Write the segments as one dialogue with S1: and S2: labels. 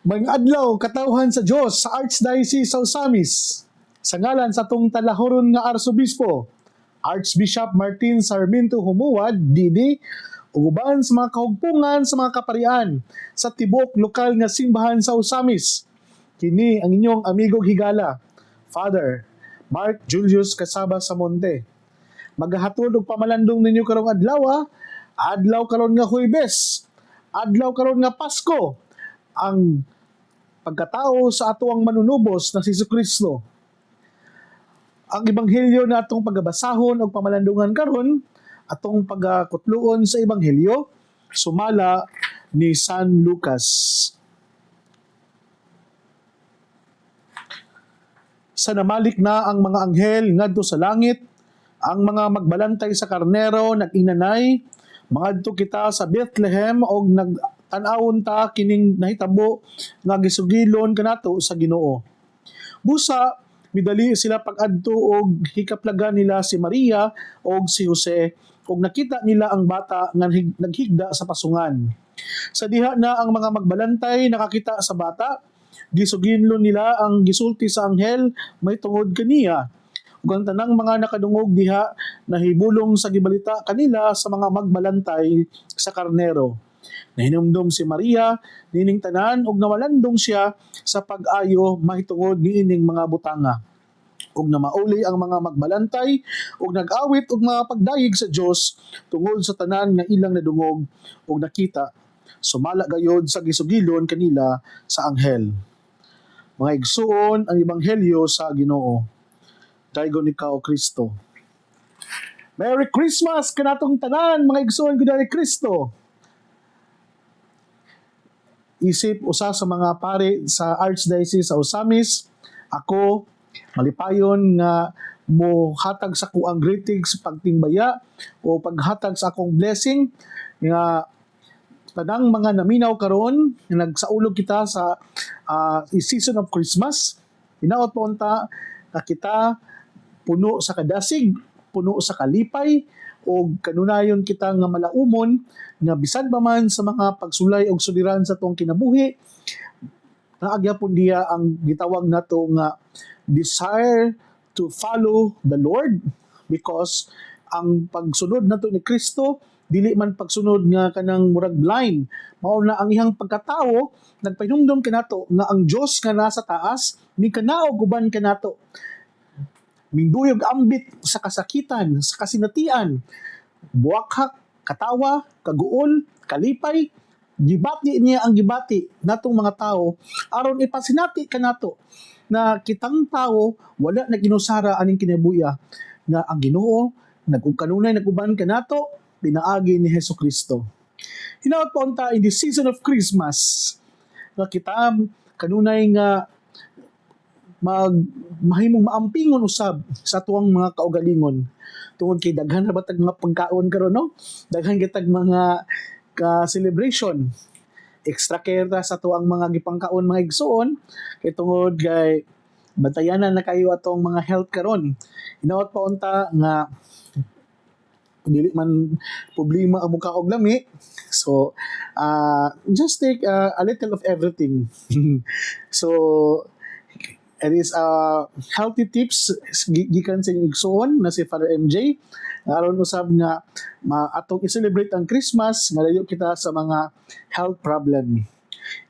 S1: Mga adlaw katawhan sa Dios sa Archdiocese sa Osamis. Sa ngalan sa tong talahuron nga Arsobispo, Archbishop Martin Sarmiento Humuad, Didi, ug uban sa mga kahugpungan sa mga kaparian sa tibok lokal nga simbahan sa Osamis. Kini ang inyong amigong higala, Father Mark Julius Casaba Samonte. Maghahatod og pamalandong ninyo karong adlaw, adlaw karon nga Huwebes, adlaw karon nga Pasko, ang pagkatao sa atuang manunubos na si Jesucristo. Ang ebanghelyo na atong pagbasahon o pamalandungan karon, atong pagkutluon sa ebanghelyo, sumala ni San Lucas. Sa namalik na ang mga anghel ngadto sa langit, ang mga magbalantay sa karnero nag-inanay, mangadto kita sa Bethlehem og nagtan-awon ta kining nahitabo nga gisugilon kanato sa Ginoo. Busa midali sila pag-adto og hikaplagan nila si Maria og si Jose og nakita nila ang bata nga naghigda sa pasungan. Sa diha na ang mga magbalantay nakakita sa bata, gisuginlon nila ang gisulti sa anghel may tungod kaniya. Ug ang tanang mga nakadungog diha nahibulong sa gibalita kanila sa mga magbalantay sa karnero. Nahinumdum si Maria nining tanan ug nawalandong siya sa pag-ayo mahitungod niining mga butanga. Ug namauli ang mga magbalantay ug nag-awit og mga pagdayeg sa Dios tungod sa tanan nga ilang nadungog ug nakita. Sumala gayod sa gisugilon kanila sa anghel. Mga igsuon ang ebanghelyo sa Ginoo. Daygon ikaw, Kristo. Merry Christmas kanatong tanan, mga igsuon gud ni Kristo. Isip usa sa mga pari sa Archdiocese sa Osamis, ako malipayon nga mo hatag sa kuang greetings pagtingbaya o paghatag sa akong blessing nga tanang mga naminaw karon nga nagsaulog kita sa season of Christmas. Hinaot po unta na kita puno sa kadasig, puno sa kalipay, o kanunayon kita nga malaumon nga bisan pa man sa mga pagsulay og suliran sa tong kinabuhi, naagyapon diya ang gitawag nato nga desire to follow the Lord, because ang pagsunod nato ni Kristo dili man pagsunod nga kanang murag blind. Mao na ang iyang pagkatao nagpahinumdom kanato nga ang Dios nga nasa taas ni kanaog uban kanato. Minduyog ambit sa kasakitan, sa kasinatian, buwakhak, katawa, kaguol, kalipay, gibati niya ang gibati natong mga tao aron ipasinati kanato na kitang tao wala na ginusara aning kinabuya nga ang Ginoo nagugkanunay naguban kanato pinaagi ni Hesukristo. Hinaot pa unta in the season of Christmas nga kita kanunay nga mahimong maampingon usab sa tuwang mga kaugalingon tungod kay daghan ra batag mga pagkaon karon, no? Daghan kitag mga celebration, extra care ta sa tuwang mga gipangkaon mga igsuon kay tungod kay bantayanan na kayo atong mga health karon. Hinaot pa unta nga dili man problema ang mukha og lami, so just take a little of everything. So it is healthy tips gikan sa igsoon na si Father MJ aron usab nga atong i-celebrate ang Christmas nga layo kita sa mga health problem.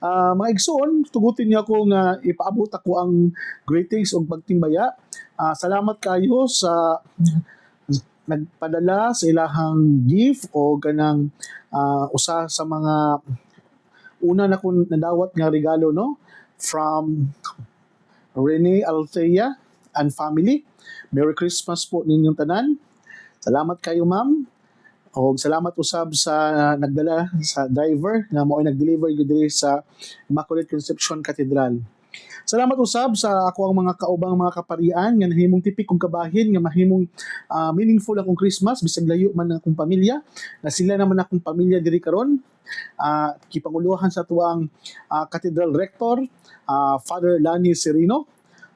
S1: Mga igsoon, tugutin niyo ako nga ipaabot ako ang greetings ug pagtimbaya. Salamat kayo sa nagpadala sa ilahang gift o kanang usa sa mga una na kong nadawat nga regalo, no, from Rene Althea and family. Merry Christmas po ninyong tanan. Salamat kayo, ma'am. O salamat usab sa nagdala sa driver nga mao nag-deliver gyud diri sa Immaculate Conception Cathedral. Salamat usab sa ako ang mga kaubang mga kaparian nga nahimong tipik kong kabahin nga mahimong meaningful akong Christmas bisag layo man akong pamilya. Na sila naman akong pamilya diri karon. Kipanguluhan sa tuang Cathedral Rector, Father Lani Serino,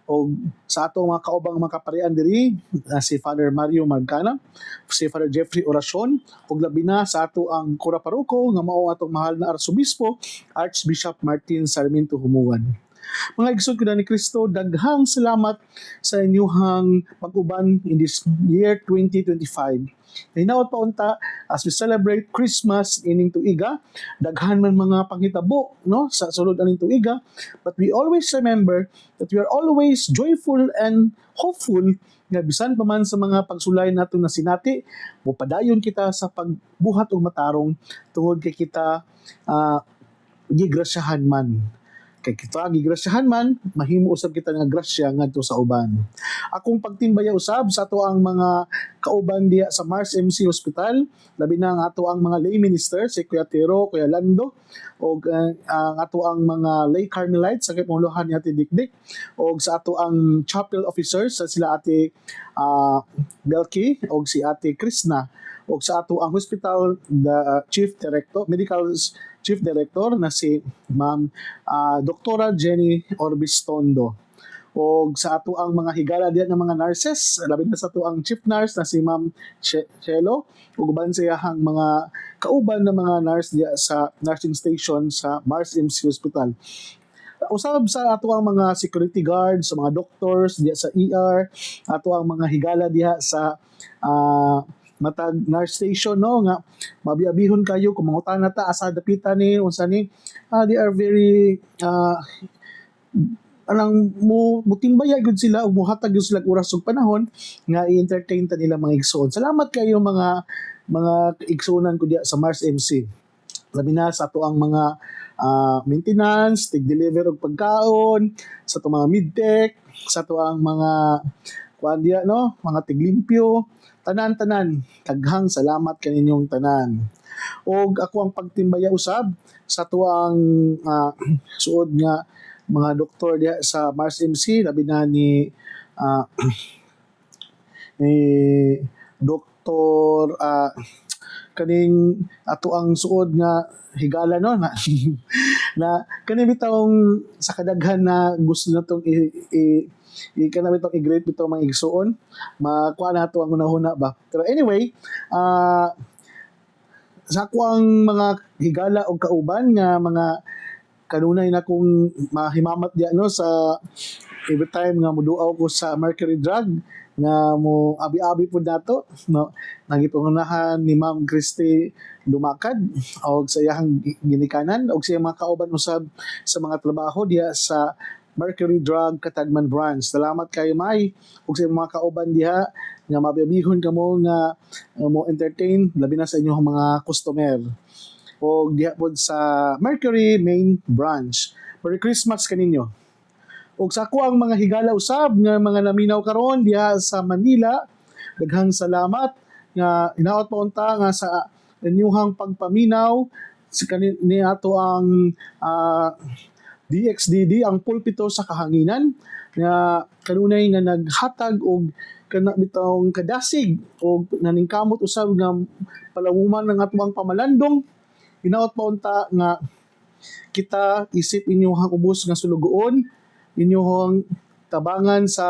S1: o sa atong mga kaubang mga kaparian diri si Father Mario Marcana, si Father Jeffrey Oracion, ug labi na sa ato ang Kura Paroko nga mao atong mahal na Arsobispo Archbishop Martin Sarmiento Humuan. Mga igsoon ko na ni Kristo, daghang salamat sa inyong pag-uban in this year 2025. Hinaot pa unta as we celebrate Christmas ining tuiga, daghan man mga panghitabo no sa sulod aning tuiga, but we always remember that we are always joyful and hopeful nga bisan pa man sa mga pagsulay nato na sinati, mopadayon kita sa pagbuhat og matarong tungod kay kita gigrasyahan man. Kay kita gigrasyahan man, mahimo usab kita nga grasya ngadto sa uban. Akong pagtimbaya usab sa ato ang mga kauban diya sa Mars MC Hospital, labi na ang ato ang mga lay ministers, si Kuya Tero, Kuya Lando, o ang ato ang mga lay Carmelites sa pamuluhan ni Ate Dikdik, o sa ato ang chapel officers sa sila Ate Belki, o si Ate Krishna, o sa ato ang hospital chief director, medical chief director na si Ma'am Doktora Jenny Orbistondo. O sa ato ang mga higala diyan ng mga nurses, labi na sa ato ang chief nurse na si Ma'am Chelo, ug uban siyahang mga kauban ng mga nurse diya sa nursing station sa Mars MC Hospital. Usab sa ato ang mga security guards, sa mga doctors diya sa ER, ato ang mga higala diha sa matag nurse station no nga mabiabihon kayo kung mangutan ta asa dapitan ni unsa ni they are very anang mutimbaya gud sila ug mohatag gud sila oras ug panahon nga i-entertain ta nila mga igsoon. Salamat kayo mga igsoonan ko diya sa Mars MC. Labi na sa ato ang mga maintenance, tig-deliver og pagkaon, sa ato mga mid-tech, sa ato ang mga kuan diya no, mga tiglimpyo, tanan-tanan, daghang salamat kaninyong tanan. Og ako ang pagtimbaya usab sa tuang suod nga mga doktor diha sa Mars MC, labi na ni Doktor kaning ato ang suod nga higala no na, na kaning bitawng sa kadaghan na gusto natong kanami itong i-grade itong mga igsuon, makuha na ito ang unahuna ba. Pero anyway, sa ako ang mga higala o kauban nga mga kanunay na kong mahimamat diya no sa every time nga muduaw ko sa Mercury Drug nga mo abi-abi po nato no nagipangunahan ni Ma'am Christy Lumakad og sa iyang ginikanan og sa mga kauban usab sa mga trabaho diya sa Mercury Drug Katagman Branch. Salamat kayo May ug sa mga kauban diha nga mabibihon kamo nga mo entertain labi na sa inyong mga customer. O diha pod sa Mercury Main Branch. Merry Christmas kaninyo. Ug sa ako ang mga higala usab nga mga naminaw karon diha sa Manila, daghang salamat nga inaot pa unta nga sa inyong pagpaminaw sa ni ato ang DXDD ang pulpito sa kahanginan nga kanunay nga naghatag og kana bitong kadasig og naningkamot usab nga palamuman ng atong pamalandong. Inaot pa unta nga kita isip inyong ubos nga sulugoon, inyong tabangan sa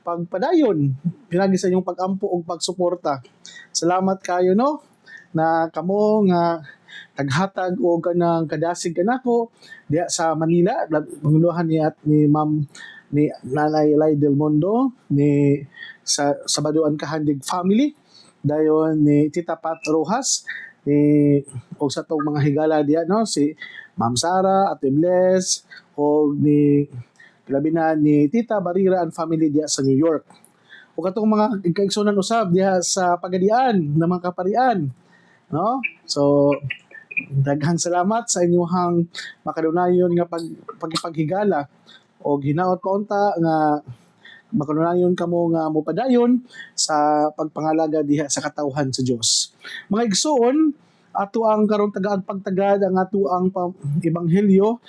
S1: pagpadayon pinagi sa inyong pagampo og pagsuporta. Salamat kayo no na kamo nga naghatag og kanang kadasig kanako diha sa Manila, panguluhan ni Ma'am ni Nanay Lai Del Mundo ni sa Sabaduan Kahandig family, dayon ni Tita Pat Rojas ni og sa tong mga higala diha no si Ma'am Sara, Ate Bless og ni labi na ni Tita Barira and family diha sa New York. O katong mga kaigsunan usab diha sa Pagadian ng mga kaparian no. So daghang salamat sa inyong makadunayon nga paghigala o hinaot pa unta nga makadunayon kamo nga mopadayon sa pagpangalaga diha sa katawhan sa Dios. Mga igsoon, ato ang karon tagaag pagtagad ang ato ang ebanghelyo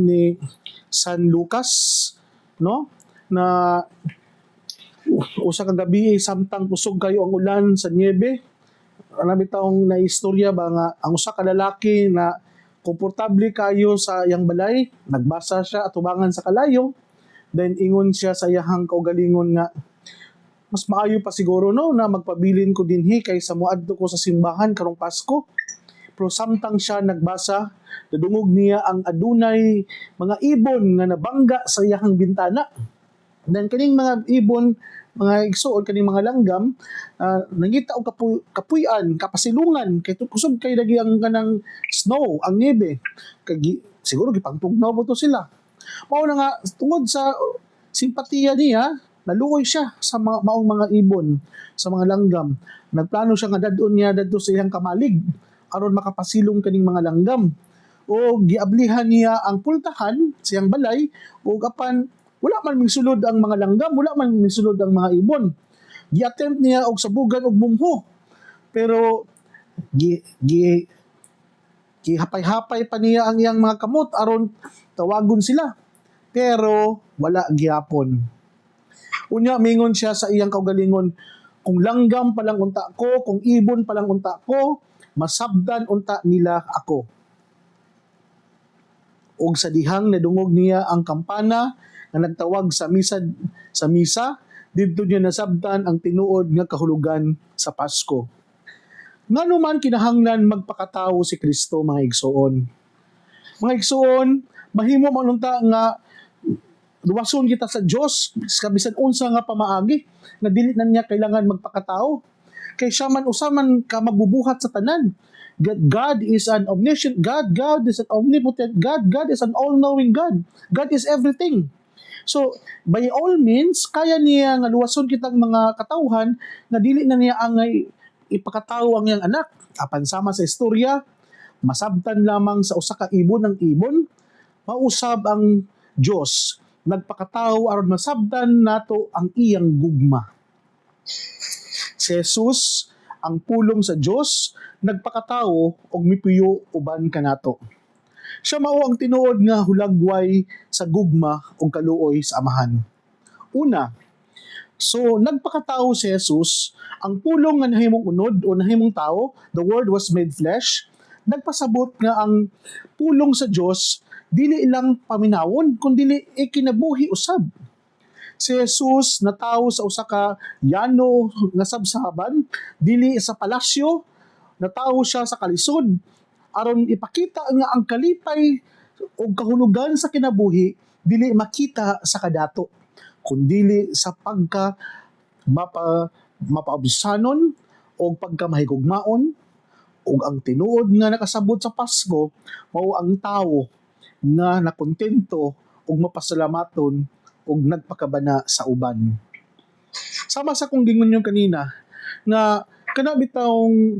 S1: ni San Lucas no na usa ka gabi samtang kusog kayo ang ulan sa niebe. Alam bitawng na istorya ba nga ang usa ka lalaki na komportable kayo sa iyang balay, nagbasa siya atubangan sa kalayo, Then ingon siya sa iyahang kaugalingon nga, mas maayo pa siguro no na magpabilin ko dinhi kaysa moadto ko sa simbahan karong Pasko. Pero samtang siya nagbasa, nadungog niya ang adunay mga ibon nga nabangga sa iyahang bintana. Then kaning mga ibon, mga igsoon, kaning mga langgam, nangita og kapuy-an, kapasilungan, kay kusog kay lagi ang kanang snow, ang niebe. Siguro gipangtugnaw mo to sila. Mao na nga, tungod sa simpatiya niya, naluoy siya sa maong mga ibon, sa mga langgam. Nagplano siya nga dadon niya dadto sa iyang kamalig aron makapasilong kaning mga langgam. O giablihan niya ang pultahan sa iyang balay o apan wala man misulod ang mga langgam, wala man misulod ang mga ibon. Gi-attempt niya og sabugan og bumho. Pero hapay-hapay pa niya ang iyang mga kamot aron tawagon sila. Pero wala gyapon. Unya mingon siya sa iyang kaugalingon, kung langgam palang unta ko, kung ibon palang unta ko, masabdan unta nila ako. Og sa dihang nadungog niya ang kampana nga nagtawag sa misa, didto niya nasabtan ang tinuod nga kahulugan sa Pasko. Ngano man kinahanglan magpakatawo si Kristo, mga igsoon. Mga igsoon, mahimo man unta nga luwason kita sa Dios sa bisan unsa nga pamaagi nga dili na niya kailangan magpakatao kay siya man usaman ka magbubuhat sa tanan. God is an omniscient God. God is an omnipotent God. God is an all-knowing God. God is everything. So by all means kaya niya nga luwason kitang mga katawhan nga dili na niya angay ipakatawo ang iyang anak. Apan sama sa istorya, masabtan lamang sa usa ka ibon ang ibon, mausab ang Dios nagpakatao aron masabdan nato ang iyang gugma. Si Jesus, ang pulong sa Dios, nagpakatao og mipuyo uban kanato. Siya mao ang tinuod nga hulagway sa gugma ug kaluoy sa Amahan. Una, so nagpakatao si Jesus, ang pulong nga nahimong unod o nahimong tao, the Word was made flesh, nagpasabot nga ang pulong sa Dios dili ilang paminawon kundi ikinabuhi usab. Si Jesus natawo sa usa ka yano nga sabsaban, dili sa palasyo, natawo siya sa kalisod aron ipakita nga ang kalipay o kahulugan sa kinabuhi dili makita sa kadato kundi sa pagka mapaabisanon o pagka mahigugmaon ug ang tinuod nga nakasabot sa Pasko mao ang tawo nga nakontento ug mapasalamaton ug nagpakabana sa uban. Sama sa kung gingon yung kanina nga kana bitawng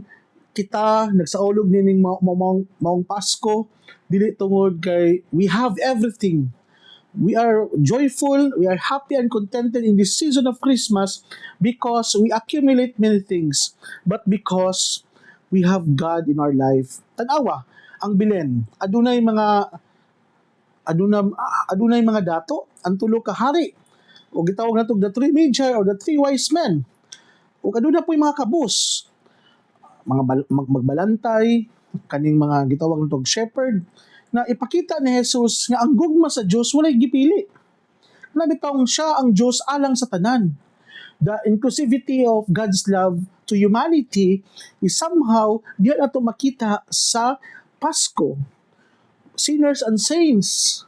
S1: kita nagsaulog nining maong Pasko dili tungod kay we have everything. We are joyful, we are happy and contented in this season of Christmas because we accumulate many things, but because we have God in our life. Tanawa, ang bilen, adunay mga dato, ang tulo ka hari, o gitawag natog the three magi or the three wise men. O aduna po'y mga kabus, mga magbalantay, kaning mga gitawag natog shepherd, na ipakita ni Jesus nga ang gugma sa Dios walay gipili. Nabitawng siya ang Dios alang sa tanan. The inclusivity of God's love to humanity is somehow diyan nato makita sa Pasko. Sinners and saints,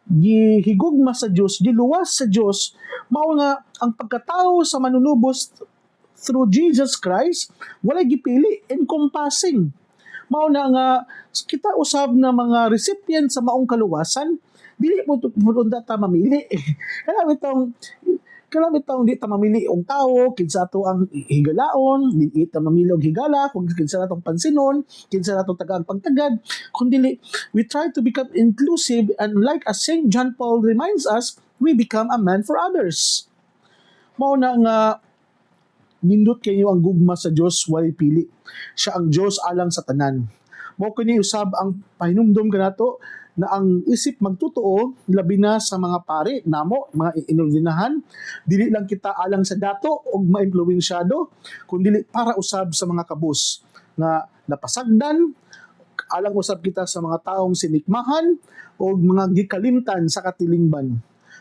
S1: gihigugma sa Dios, giluwas sa Dios, mao nga ang pagkatao sa manunubos through Jesus Christ walay gipili, encompassing. Mao na nga kita usab na mga recipient sa maong kaluwasan, dili po ta mamili. Kaya bitong di ta mamili og tawo, kinsa ato ang higalaon, di ta mamili og higala, kung kinsa atong pansinon, kinsa atong tagaag pagtagad, kundi we try to become inclusive, and like as St. John Paul reminds us, we become a man for others. Mao na nga nindot kayo ang gugma sa Dios walay pili. Siya ang Dios alang sa tanan. Mao kini usab ang pahinumdom kanato na ang isip magtotoo labi na sa mga pari namo, mga inordinahan, dili lang kita alang sa dato og maimpluwensyado, kundi para usab sa mga kabus nga napasagdan, alang usab kita sa mga taong sinikmahan o mga gikalimtan sa katilingban.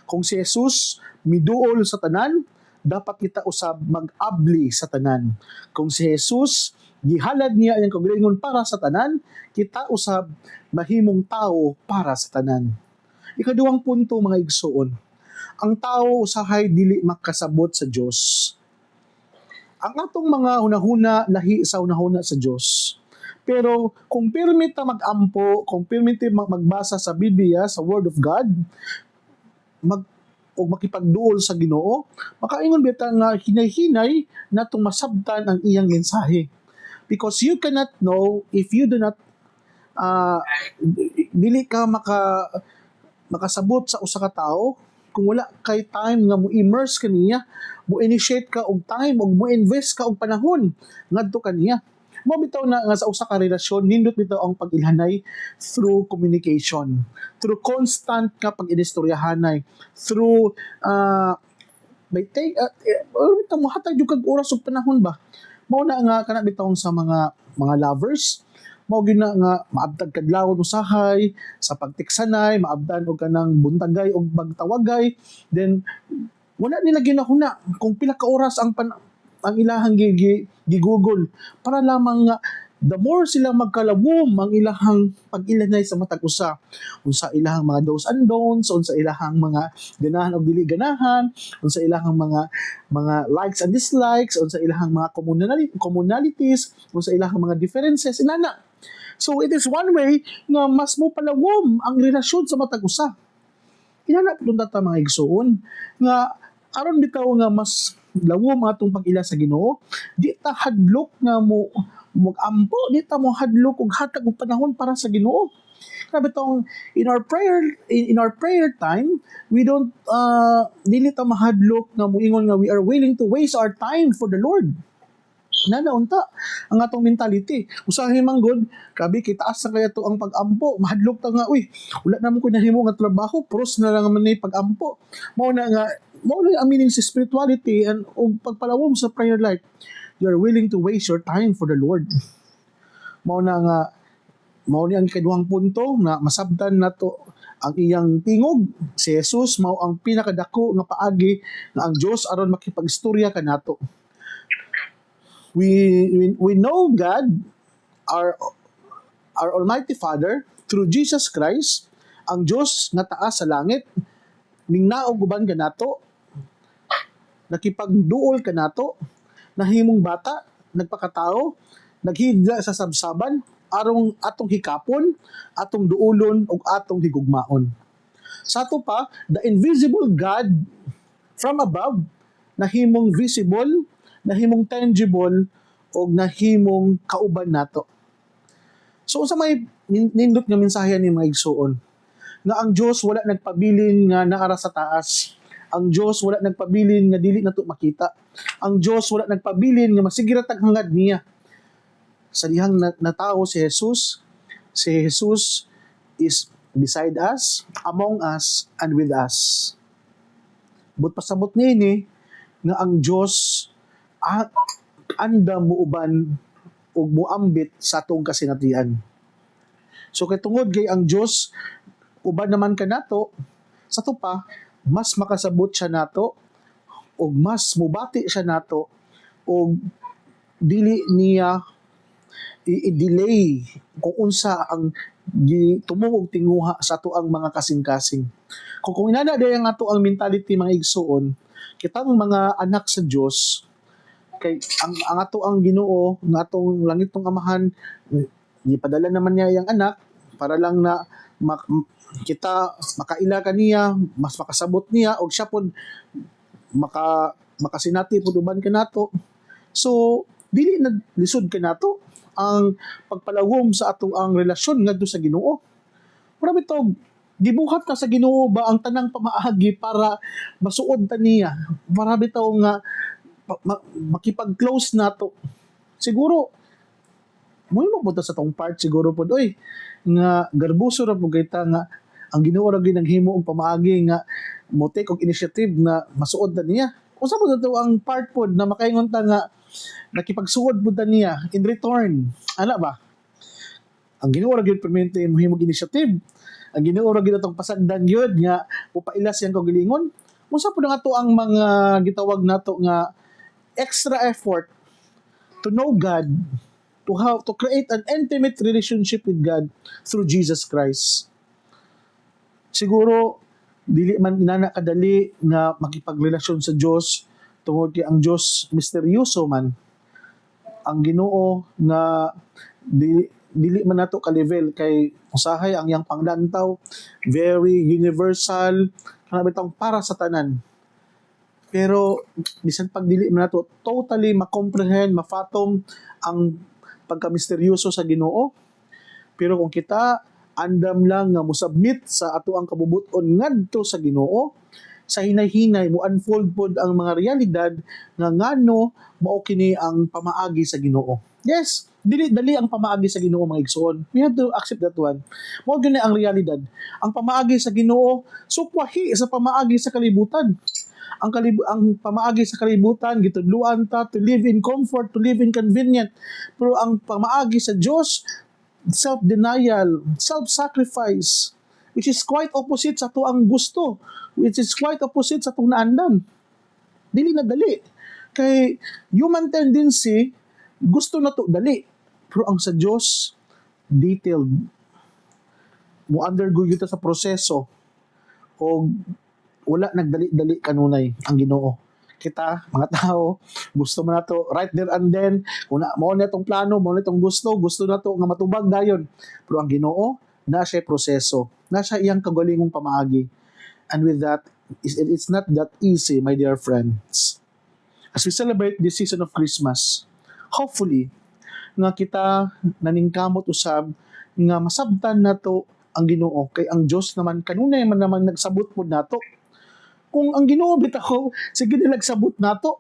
S1: Kung si Jesus miduol sa tanan, dapat kita usab mag-abli sa tanan. Kung si Jesus gihalad niya ang kaugalingon para sa tanan, kita usab mahimong tao para sa tanan. Ikaduhang punto mga igsoon, ang tao usahay dili makasabot sa Dios. Ang atong mga hunahuna lahi sa hunahuna sa Dios. Pero kung permit ta mag-ampo, kung permit ta magbasa sa Biblia, sa Word of God, o makipagduol sa Ginoo, makaingon bita nga hinay-hinay natong masabtan ang iyang mensahe. Because you cannot know if you do not dili ka makasabot sa usa ka tawo kung wala kay time nga mo immerse kaniya, mo initiate ka og time ug mo invest ka og panahon ngadto kaniya. Mo bitaw na nga sa usa ka relasyon nindot bitaw ang pag-ilhanay through communication, through constant nga pag-inistoryahanay, through may take bitaw mo hatag jud kag oras ug panahon ba. Mao na nga kana bitaw sa mga lovers, mao gyud na nga maabtag kadlawon usahay sa pagtiksanay, maabdan og kanang buntagay og pagtawagay, then wala nila ginahuna kung pila ka oras ang ilahang gigugol para lamang nga the more sila magkalawom ang ilahang pag-ilanay sa matag usa, unsa ilahang mga do's and don'ts, unsa ilahang mga ganahan o dili ganahan, unsa ilahang mga likes and dislikes, unsa ilahang mga commonalities, unsa ilahang mga differences inana. So it is one way nga mas mo palawom ang relasyon sa matag usa. Inana pud ta mga igsoon nga aron bitaw nga mas lawom atong pag-ila sa Ginoo, di ta hadlok nga mo mag-ampo, di ta mo hadlok og hatag og panahon para sa Ginoo. Grabe tong in our prayer time, we don't dili ta mahadlok nga moingon nga we are willing to waste our time for the Lord. Nanaunta ang atong mentality. Usahay man gud, grabe kay taas sa kaya to ang pag-ampo, mahadlok ta nga uy, wala na mo ko nahimo nga trabaho, pros na lang man ni pag-ampo. Mao na ang meaning sa spirituality and og pagpalawom sa prayer life. You are willing to waste your time for the Lord. Mao ni ang ikaduhang punto na masabtan nato ang iyang tingog. Si Jesus mao ang pinakadako nga paagi nga ang Dios aron makipagistorya kanato. We know God, our Almighty Father, through Jesus Christ, ang Dios nga taas sa langit, mingnaog uban kanato, nakipagduol kanato, nahimong bata, nagpakatao, naghigda sa sabsaban, atong hikapon, atong duulon, ug atong higugmaon. Sa ato pa, the invisible God from above, nahimong visible, nahimong tangible, o nahimong kauban nato. So, sa may nindot nga mensahe ni mga igsoon, nga ang Diyos wala nagpabilin nga naara sa taas. Ang Diyos wala nagpabilin nga dili nato makita. Ang Diyos wala nagpabilin nga masigiratag hangad niya. Sa dihang natao si Jesus is beside us, among us, and with us. But pasabot niini nga ang Diyos anda muuban o muambit sa atong kasinatian. So kay tungod kay ang Diyos uban naman kanato, sa to pa mas makasabot siya nato o mas mubati siya nato o dili niya i-delay kung unsa ang tumong tinguha sa ato ang mga kasing-kasing. Kung inana day ang ato ang mentality mga igsoon, kitang mga anak sa Dios, kay ang ato ang Ginoo nga atong langit tong amahan, gipadala naman niya yang anak para lang na kita makaila kaniya, mas makasabot niya og siya pud makasinati pud uban kanato. So dili na lisod kanato ang pagpalawom sa ato ang relasyon ngadto sa Ginoo. Marami to gibuhat ka sa Ginoo ba ang tanang pamaagi para masuod ta niya. Marami to nga makipag-close nato. Siguro mo mapunta sa tong part siguro pod oy nga garbuso ra pud kita nga ang Ginoo ra gyud naghimo og pamaagi nga mo take og initiative na masuod ta niya. Unsa po to ang part pod na makaingon ta nga nakipagsuod pud ta niya in return. Ana ba? Ang Ginoo ra gyud permente mohimong initiative ang Ginoo ra gyud atong pasagdan gyud nga upailas yang kaugalingon. Unsa po nga to ang mga gitawag nato nga extra effort to know God, to how to create an intimate relationship with God through Jesus Christ. Siguro dili man inana kadali nga makipagrelasyon sa Dios tungod kay ang Dios misteryoso man. Ang Ginoo nga dili man nato ka level kay usahay ang yang panglantaw very universal kana bitaw para sa tanan. Pero bisan pag dili man nato totally ma-comprehend, ma-fathom ang pagka-misteryoso sa Ginoo. Pero kung kita andam lang nga mo-submit sa ato ang kabubuton ngadto sa Ginoo, sa hinay-hinay mo unfold pod ang mga realidad nga ngano mao kini ang pamaagi sa Ginoo. Yes, dili dali ang pamaagi sa Ginoo mga igsoon. We have to accept that one. Mao gyud ang realidad. Ang pamaagi sa Ginoo sukwahi sa pamaagi sa kalibutan. Ang pamaagi sa kalibutan gitudluan ta to live in comfort, to live in convenient. Pero ang pamaagi sa Dios self-denial, self-sacrifice, which is quite opposite sa tuang gusto, which is quite opposite sa tuang naandan. Dili na dali. Kay human tendency, gusto na to dali. Pero ang sa Diyos, detailed. Mo undergo yun sa proseso o wala nagdali-dali kanunay ang Ginoo. Kita, mga tao, gusto mo na to right there and then, kung mo na itong plano, mo na itong gusto na to nga matubag dayon. Pero ang Ginoo, na siya proseso, na siya iyang kagalingong pamaagi. And with that, it's not that easy, my dear friends. As we celebrate this season of Christmas, hopefully, nga kita naningkamot usab, nga masabtan na to ang Ginoo. Kay ang Diyos naman, kanunay man naman nagsabot po na to. Kung ang Ginoo bitaw sige nilagsabot nato,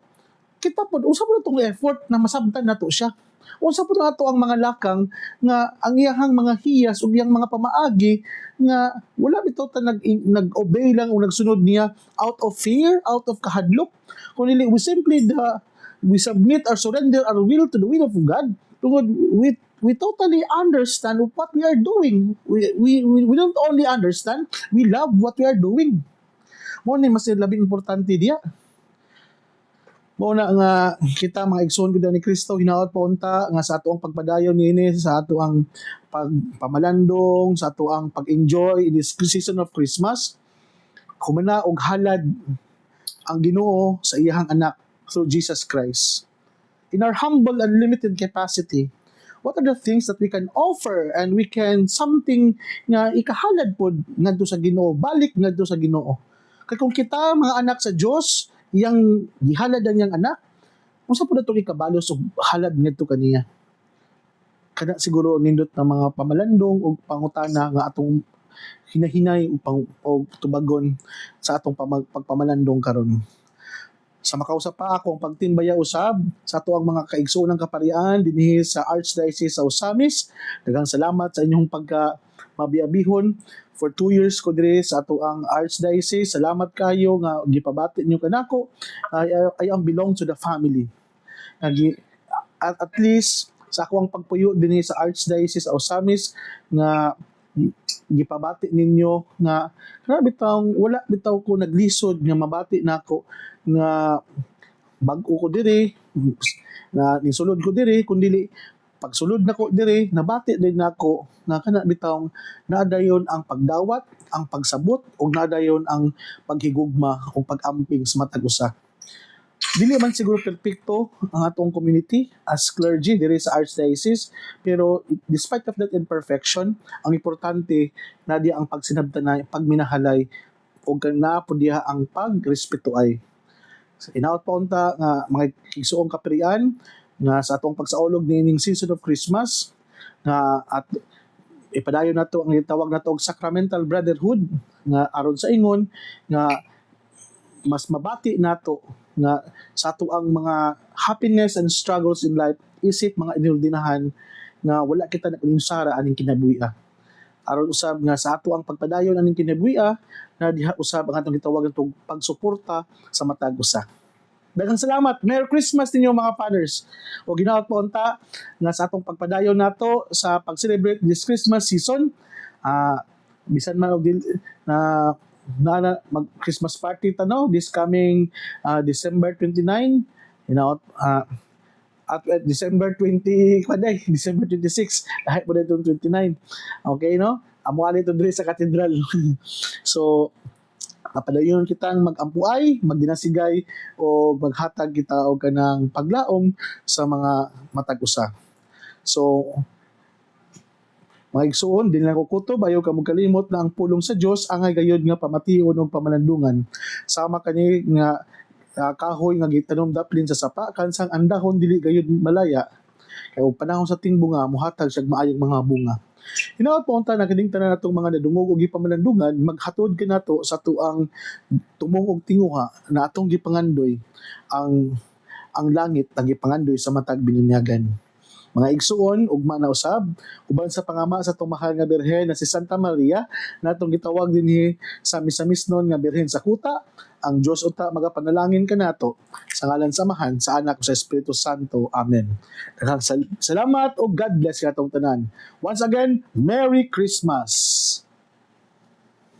S1: kita pod usa po natong effort na masabtan nato siya. Unsa po nato ang mga lakang nga ang iyahang mga hiyas ug iyang mga pamaagi nga wala bitaw ta nag-obey lang o nagsunod niya out of fear, out of kahadlok. Kundi we simply we submit or surrender our will to the will of God. Tungod we totally understand what we are doing. We don't only understand, we love what we are doing. Mo ni mas labing importante diya. Mo na nga kita mga igsoon gud ni Kristo hinaot pa unta nga sa ato ang pagpadayon niini, sa ato ang pagpamalandong, sa ato ang pag-enjoy in this season of Christmas. Humana og halad ang Ginoo sa iyang anak through Jesus Christ. In our humble and limited capacity, what are the things that we can offer and we can something nga ikahalad pod ngadto sa Ginoo, balik ngadto sa Ginoo. Kaya kung kita, mga anak sa Diyos, iyang gihalad ang iyang anak, kung sa po na ito ikabalos o halad ngadto kaniya. Kada siguro nindot na mga pamalandong o pangutana nga atong hinahinay o tubagon sa atong pagpamalandong karon. Sa makausap pa akong pagtinbaya usab sa ato ang mga kaigsoonang kaparian dinhi sa Archdiocese sa Osamis. Daghang salamat sa inyong mabiyabihon. For 2 years ko dire sa ato ang Archdiocese. Salamat kayo nga gipabati niyo kanako. I am belong to the family. At least sa ako ang pagpuyo dinhi sa Archdiocese sa Osamis nga gipabati ninyo nga wala bitaw ko naglisod nga mabati nako nga bag-o ko dire na nisulod ko dire kundi pagsulod nako dire nabati din nako nga kana bitaw naadayon ang pagdawat, ang pagsabot ug naadayon ang paghigugma o pag-amping sa matag usa. Dili man siguro perpekto ang atong community as clergy dire sa Archdiocese, pero despite of that imperfection, ang importante na diya ang pagsinabtanay, pagminahalay ug na po diha ang pagrespetuay. Inaot pa unta nga mga igsoong kaparian nga sa atong pagsaulog niining season of Christmas nga at ipadayon nato ang tawag nato og sacramental brotherhood nga aron sa ingon nga mas mabati nato nga sa ato ang mga happiness and struggles in life isip mga inildinahan nga wala kita nakinsara aning kinabuhi. Aron usab nga sa ato ang pagpadayon aning kinabuhi na diha usab ang atong gitawag og pagsuporta sa matag usa. Daghang salamat. Merry Christmas ninyo mga fathers. O ginaot po unta nga sa atong pagpadayon nato sa pag-celebrate this Christmas season. bisan man og na mag Christmas party tanaw this coming December 29, at December 20, paday, December 26, lahat po na itong 29. Okay, no? Amo ali ito diri sa katedral. So, napadayon kitang mag-ampuay, magdinasigay, o maghatag kita og kanang paglaom sa mga matag usa. So, mga igsuon, din lang ko kutob, ayaw ka magkalimot na ang pulong sa Dios angay gayud nga pamation ug pamalandungan. Sama kani nga kahoy nga gitanom daplin sa sapa kansang andahon dili gayud malaya. Kay og panahon sa tingbunga muhatag siya maayong mga bunga. Hinaot po unta na kining tanan natong mga nadungog og gipamalandungan maghatod kanato sa tuang tumong og tinguha na atong gipangandoy ang langit nga gipangandoy sa matag bininyagan. Mga igsuon ugma na usab uban sa pangama sa itong mahal nga birhen na si Santa Maria natong gitawag dinhi sa misamisnon nga birhen sa kuta, ang Dios unta magapanalangin kanato sa ngalan sa Amahan, sa Anak ug sa Espiritu Santo. Amen. Daghang salamat ug God bless katong tanan. Once again, Merry Christmas.